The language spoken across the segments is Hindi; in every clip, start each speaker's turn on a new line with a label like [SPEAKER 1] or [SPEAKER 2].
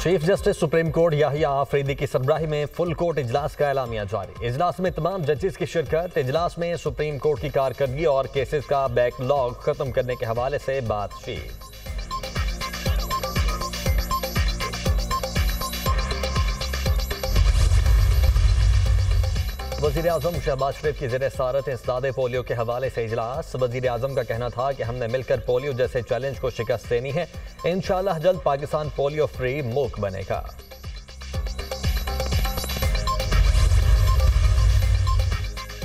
[SPEAKER 1] Chief justice supreme court Yahya Afridi की सरबराही में फुल कोर्ट इजलास का एलामिया जारी। इजलास में तमाम जजेस की शिरकत। इजलास में सुप्रीम कोर्ट की कारकर्दगी और केसेस का बैकलॉग खत्म करने के हवाले से बातचीत। वज़ीर-ए-आज़म शहबाज शरीफ की ज़ेर-ए-सदारत इंसदादे पोलियो के हवाले से इजलास। वज़ीर-ए-आज़म का कहना था कि हमने मिलकर पोलियो जैसे चैलेंज को शिकस्त देनी है। इंशाअल्लाह जल्द पाकिस्तान पोलियो फ्री मुल्क बनेगा।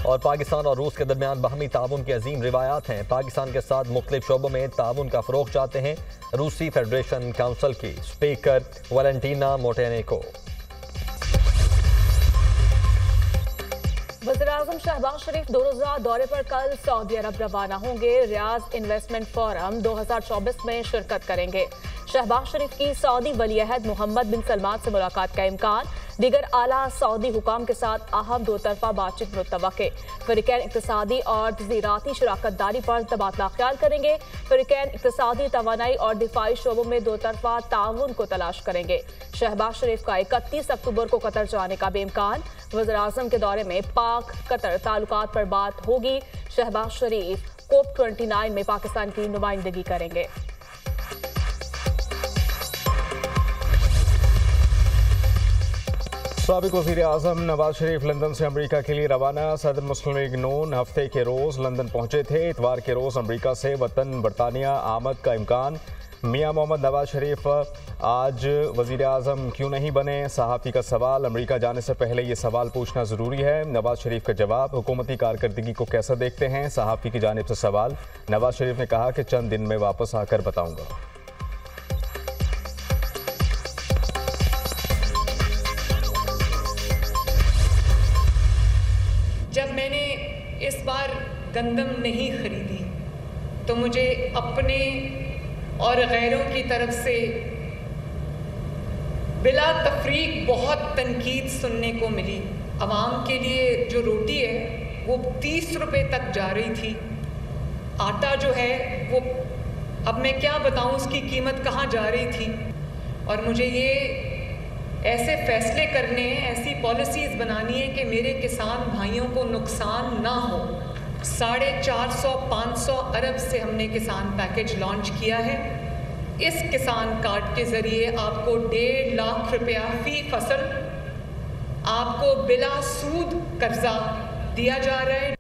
[SPEAKER 1] और पाकिस्तान और रूस के दरमियान बाहमी ताउन की अजीम रिवायात हैं। पाकिस्तान के साथ मुख्तलिफ शोबों में ताउन का फ़रोग़ चाहते हैं रूसी फेडरेशन काउंसिल की स्पीकर वैलेंटीना मोटेनेको।
[SPEAKER 2] वज़ीर-ए-आज़म शहबाज शरीफ 2 रोज़ा दौरे पर कल सऊदी अरब रवाना होंगे। रियाज इन्वेस्टमेंट फोरम 2024 में शिरकत करेंगे। शहबाज शरीफ की सऊदी वली-अहद मोहम्मद बिन सलमान से मुलाकात का इम्कान। दीगर आला सऊदी हुकाम के साथ अहम दो तरफा बातचीत मुतवक्के। फ़रीक़ैन इक़्तिसादी और ज़राअती शराकतदारी पर तबादला ख्याल करेंगे। फ़रीक़ैन इक़्तिसादी, तवानाई और दिफाई शोबों में दो तरफा ताउन को तलाश करेंगे। शहबाज शरीफ का 31 अक्टूबर को कतर जाने का बेइम्कान। वज़ीर-ए-आज़म के दौरे में पाक कतर ताल्लुकात पर बात होगी। शहबाज शरीफ COP29 में पाकिस्तान की नुमाइंदगी करेंगे।
[SPEAKER 3] साबिक़ वज़ीर-ए-आज़म नवाज शरीफ लंदन से अमरीका के लिए रवाना। सदर मुस्लिम लीग नून हफ्ते के रोज़ लंदन पहुंचे थे। इतवार के रोज़ अमरीका से वतन बरतानिया आमद का इम्कान। मियां मोहम्मद नवाज शरीफ आज वज़ीर-ए-आज़म क्यों नहीं बने? सहाफ़ी का सवाल। अमरीका जाने से पहले ये सवाल पूछना ज़रूरी है। नवाज शरीफ का जवाब। हुकूमती कारकर्दगी को कैसा देखते हैं? सहाफ़ी की जानिब से सवाल। नवाज शरीफ ने कहा कि चंद दिन में वापस आकर बताऊँगा।
[SPEAKER 4] जब मैंने इस बार गंदम नहीं खरीदी तो मुझे अपने और गैरों की तरफ से बिला तफरीक बहुत तनकीद सुनने को मिली। आवाम के लिए जो रोटी है वो 30 रुपए तक जा रही थी। आटा जो है वो अब मैं क्या बताऊं उसकी कीमत कहाँ जा रही थी। और मुझे ये ऐसे फैसले करने हैं, ऐसी पॉलिसीज़ बनानी है कि मेरे किसान भाइयों को नुकसान ना हो। 450-500 अरब से हमने किसान पैकेज लॉन्च किया है। इस किसान कार्ड के ज़रिए आपको 1.5 लाख रुपया फ़ी फसल आपको बिला सूद कर्जा दिया जा रहा है।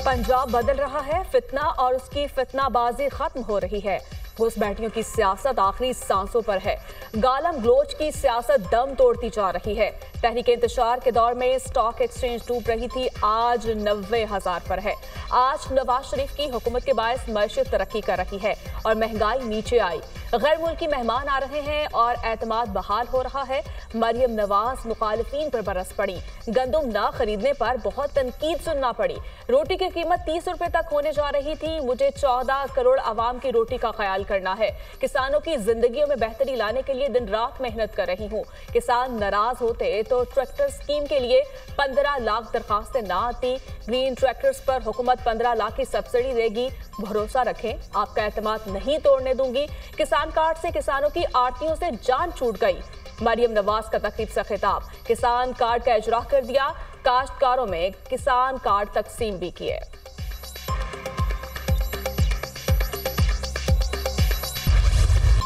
[SPEAKER 2] पंजाब बदल रहा है, फितना और उसकी फितनाबाजी खत्म हो रही है। घुसपैठियों की सियासत आखिरी सांसों पर है। गालम गलोच की सियासत दम तोड़ती जा रही है। तहरीक इंतशार के दौर में स्टॉक एक्सचेंज डूब रही थी, आज 90,000 पर है। आज नवाज शरीफ की हुकूमत के बायस मईशत तरक्की कर रही है और महंगाई नीचे आई। गैर मुल्की मेहमान आ रहे हैं और एतमाद बहाल हो रहा है। मरियम नवाज मुखालिफिन पर बरस पड़ी। गंदम ना खरीदने पर बहुत तनकीद सुनना पड़ी। रोटी की कीमत 30 रुपए तक होने जा रही थी। मुझे 14 करोड़ आवाम की रोटी का ख्याल करना है। किसानों की जिंदगियों में बेहतरी लाने के लिए दिन रात मेहनत कर रही हूँ। किसान नाराज होते तो ट्रैक्टर स्कीम के लिए 15 लाख दरखास्तें ना आती। ग्रीन ट्रैक्टर्स पर हुकूमत 15 लाख की सब्सिडी देगी। भरोसा रखें, आपका एतमाद नहीं तोड़ने दूंगी। किसान कार्ड से किसानों की आरतियों से जान छूट गई। मरियम नवाज का तकरीब से खिताब। किसान कार्ड का इजरा कर दिया। काश्तकारों में किसान कार्ड तकसीम भी किए।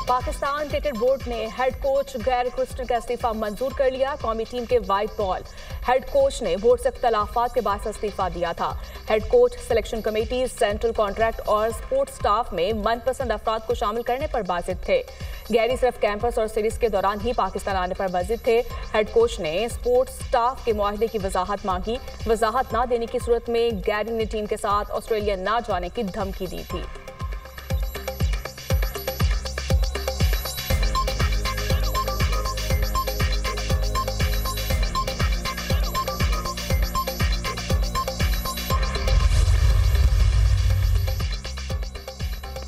[SPEAKER 2] पाकिस्तान क्रिकेट बोर्ड ने हेड कोच गैर क्रिस्टन का इस्तीफा मंजूर कर लिया। कौमी टीम के वाइट बॉल हेड कोच ने बोर्ड से इख्तलाफात के बाद इस्तीफा दिया था। Head coach selection committee, central contract और स्पोर्ट्स स्टाफ में मनपसंद अफराद को शामिल करने पर बाजिद थे। गैरी सिर्फ कैंपस और सीरीज के दौरान ही पाकिस्तान आने पर बाजिद थे। हेड कोच ने स्पोर्ट्स स्टाफ के मुआहदे की वजाहत मांगी। वजाहत ना देने की सूरत में गैरी ने टीम के साथ ऑस्ट्रेलिया ना जाने की धमकी दी थी।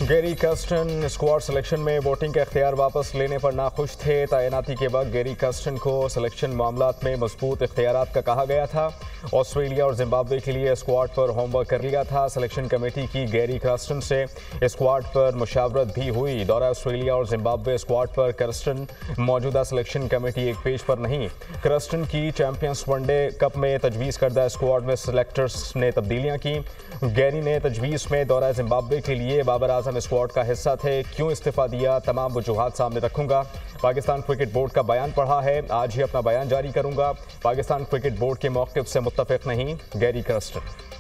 [SPEAKER 3] गैरी कर्स्टन स्क्वाड सिलेक्शन में वोटिंग का इख्तियार वापस लेने पर नाखुश थे। तैनाती के वक्त गैरी कर्स्टन को सिलेक्शन मामलात में मजबूत इख्तियारात का कहा गया था। ऑस्ट्रेलिया और जिम्बाब्वे के लिए स्क्वाड पर होमवर्क कर लिया था। सिलेक्शन कमेटी की गैरी कर्स्टन से स्क्वाड पर मुशावरत भी हुई। दौरा ऑस्ट्रेलिया और जिम्बाब्वे स्क्वाड पर कर्स्टन मौजूदा सिलेक्शन कमेटी एक पेज पर नहीं। कर्स्टन की चैंपियंस वनडे कप में तजवीज़ करदा स्क्वाड में सिलेक्टर्स ने तब्दीलियाँ की। गैरी ने तजवीज़ में दौरा जिम्बाब्वे के लिए बाबर आजम स्क्वाड का हिस्सा थे। क्यों इस्तीफा दिया, तमाम वजूहात सामने रखूंगा। पाकिस्तान क्रिकेट बोर्ड का बयान पढ़ा है, आज ही अपना बयान जारी करूंगा। पाकिस्तान क्रिकेट बोर्ड के मौक़िफ़ से मुत्तफ़िक़ नहीं, गैरी कर्स्टन।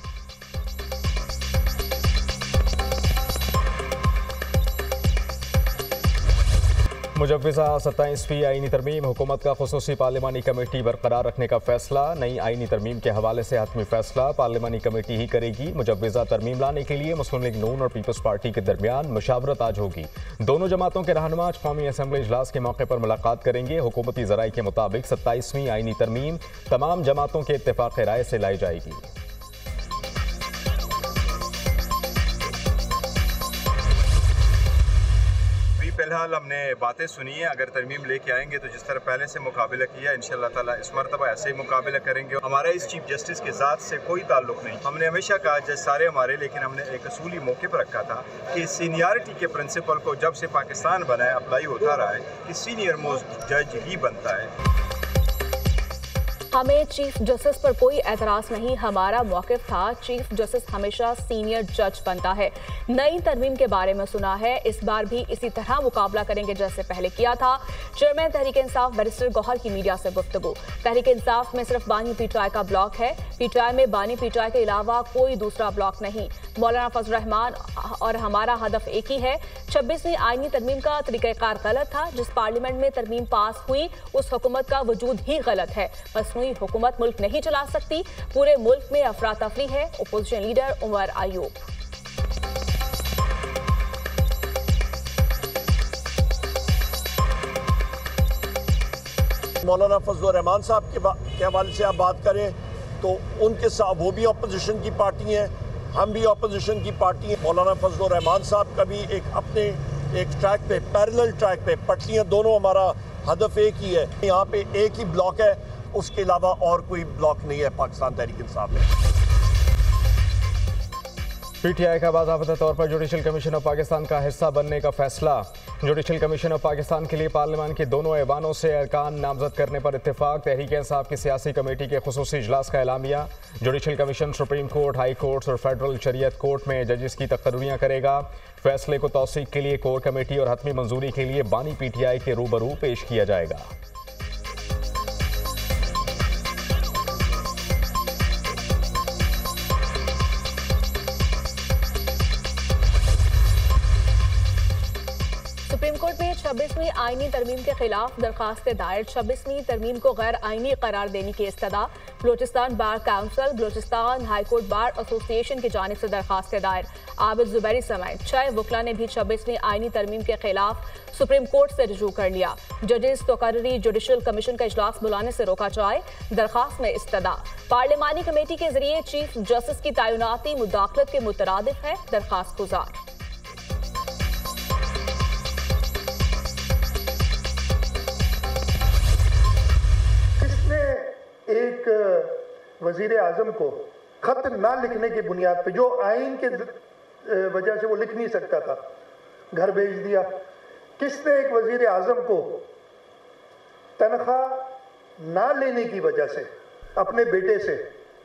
[SPEAKER 3] मुजव्विज़ा 27वीं आईनी तरमीम, हुकूमत का खुसूसी पार्लिमानी कमेटी बरकरार रखने का फैसला। नई आईनी तरमीम के हवाले से हतमी फैसला पार्लिमानी कमेटी ही करेगी। मुजव्विज़ा तरमीम लाने के लिए मुस्लिम लीग नून और पीपल्स पार्टी के दरमियान मुशावरत आज होगी। दोनों जमातों के रहनुमा आज कौमी असम्बली इजलास के मौके पर मुलाकात करेंगे। हुकूमती ज़राई के मुताबिक 27वीं आईनी तरमीम तमाम जमातों के इत्तेफाक राय से लाई जाएगी।
[SPEAKER 5] फिलहाल हमने बातें सुनी है, अगर तरमीम लेके आएंगे तो जिस तरह पहले से मुकाबला किया इंशाअल्लाह ताला इस मरतबा ऐसे ही मुकाबला करेंगे। हमारा इस चीफ जस्टिस के ज़ात से कोई ताल्लुक नहीं। हमने हमेशा कहा जज सारे हमारे, लेकिन हमने एक असूली मौके पर रखा था कि सीनियरिटी के प्रिंसिपल को जब से पाकिस्तान बना है अप्लाई होता रहा है कि सीनियर मोस्ट जज ही बनता है।
[SPEAKER 2] हमें चीफ जस्टिस पर कोई एतराज़ नहीं, हमारा मौक़िफ़ था चीफ जस्टिस हमेशा सीनियर जज बनता है। नई तरमीम के बारे में सुना है, इस बार भी इसी तरह मुकाबला करेंगे जैसे पहले किया था। चेयरमैन तहरीक इंसाफ बैरिस्टर गौहर की मीडिया से गुफ्तगू। तहरीक इंसाफ में सिर्फ बानी पीटीआई का ब्लॉक है, पीटीआई में बानी पीटीआई के अलावा कोई दूसरा ब्लॉक नहीं। मौलाना फजल रहमान और हमारा हदफ एक ही है। 26वीं आईनी तरमीम का तरीक़ाकार गलत था। जिस पार्लियामेंट में तरमीम पास हुई उस हुकूमत का वजूद ही गलत है। मसनूई हुकूमत मुल्क नहीं चला सकती। पूरे मुल्क में अफरा तफरी है। Opposition leader Umar Ayub.
[SPEAKER 6] मौलाना फजल रहमान साहब के हवाले से आप बात करें तो उनके साथ वो भी अपोजिशन की पार्टी हैं, हम भी अपोजिशन की पार्टी हैं। मौलाना फजल रहमान साहब का भी अपने ट्रैक पे, पैरेलल ट्रैक पे पट्टियाँ दोनों, हमारा हदफ एक ही है। यहाँ पे एक ही ब्लॉक है, उसके अलावा और कोई ब्लॉक नहीं है पाकिस्तान तहरीक इंसाफ में।
[SPEAKER 3] पीटीआई का बाज़ाब्ता तौर पर जुडिशल कमीशन ऑफ पाकिस्तान का हिस्सा बनने का फैसला। जुडिशल कमीशन ऑफ पाकिस्तान के लिए पार्लियामान के दोनों ऐवानों से अरकान नामजद करने पर इत्तेफाक। तहरीक इंसाफ की सियासी कमेटी के खुसूसी इजलास का एलामिया। Judicial commission supreme court, high courts और फेडरल शरीयत कोर्ट में जजेस की तकर्रियाँ करेगा। फैसले को तौसीक के लिए कोर कमेटी और हतमी मंजूरी के लिए बानी पीटीआई के रूबरू पेश किया जाएगा।
[SPEAKER 2] सुप्रीम कोर्ट में 26वीं आईनी तरमीम के खिलाफ दरखास्तें दायर। 26वीं तरमीम को गैर आईनी करार देने की इस्तदा। Balochistan bar council, Balochistan high court bar association की जानिब से दरखास्तें दायर। आबिद जुबैरी समेत 6 वकला ने भी 26वीं आईनी तरमीम के खिलाफ सुप्रीम कोर्ट से रुजू कर लिया। जजेस तकर्री जुडिशल कमीशन का इजलास बुलाने से रोका जाए, दरखास्त में इस्तदा। पार्लिमानी कमेटी के जरिए चीफ जस्टिस की तैनाती मुदाखलत के मुतरादिफ है, दरखास्त गुजार।
[SPEAKER 7] एक वजीर आजम को खत ना लिखने की बुनियाद पे, जो आइन के वजह से वो लिख नहीं सकता था, घर भेज दिया। किसने एक वजीर आजम को तनख्वाह ना लेने की वजह से अपने बेटे से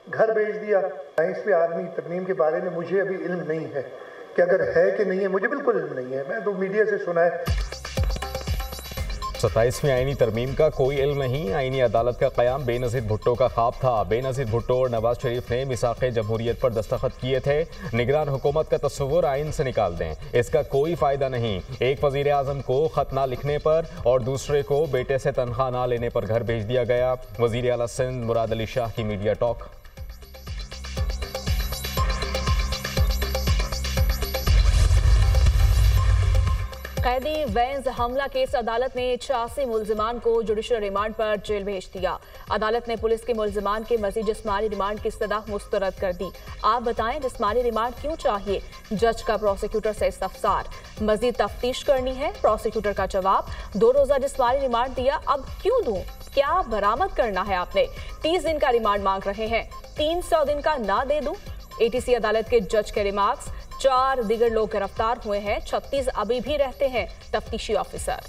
[SPEAKER 7] घर भेज दिया? 22वीं आर्मी तरमीम के बारे में मुझे अभी इल्म नहीं है कि अगर है कि नहीं है, मुझे बिल्कुल इल्म नहीं है। मैं तो मीडिया से सुना है।
[SPEAKER 3] 27वीं आईनी तरमीम का कोई इल्म नहीं। आईनी अदालत का क़याम बेनज़ीर भुट्टो का ख्वाब था। बेनज़ीर भुट्टो और नवाज शरीफ ने मिसाक़े जमहूरियत पर दस्तखत किए थे। निगरान हुकूमत का तस्वुर आइन से निकाल दें, इसका कोई फ़ायदा नहीं। एक वज़ीर आज़म को ख़त ना लिखने पर और दूसरे को बेटे से तनख्वाह ना लेने पर घर भेज दिया गया। वज़ीर आला सिंध मुराद अली शाह की मीडिया टॉक।
[SPEAKER 2] कैदी वेंस हमला केस अदालत ने 86 मुल्जिमान को जुडिशल रिमांड पर जेल भेज दिया। अदालत ने पुलिस के मुल्जिमान के मजीद जिस्मानी रिमांड की सजा मुस्तरद कर दी। आप बताएं जिस्मानी रिमांड क्यों चाहिए? जज का प्रोसिक्यूटर से इस्तफसार। मजीद तफ्तीश करनी है, प्रोसिक्यूटर का जवाब। 2 रोजा जिस्मानी रिमांड दिया, अब क्यों दूं? क्या बरामद करना है आपने? 30 दिन का रिमांड मांग रहे हैं, 300 दिन का ना दे दूं? एटीसी अदालत के जज के रिमार्क्स। 4 दीगर लोग गिरफ्तार हुए हैं, 36 अभी भी रहते हैं तफ्तीशी ऑफिसर।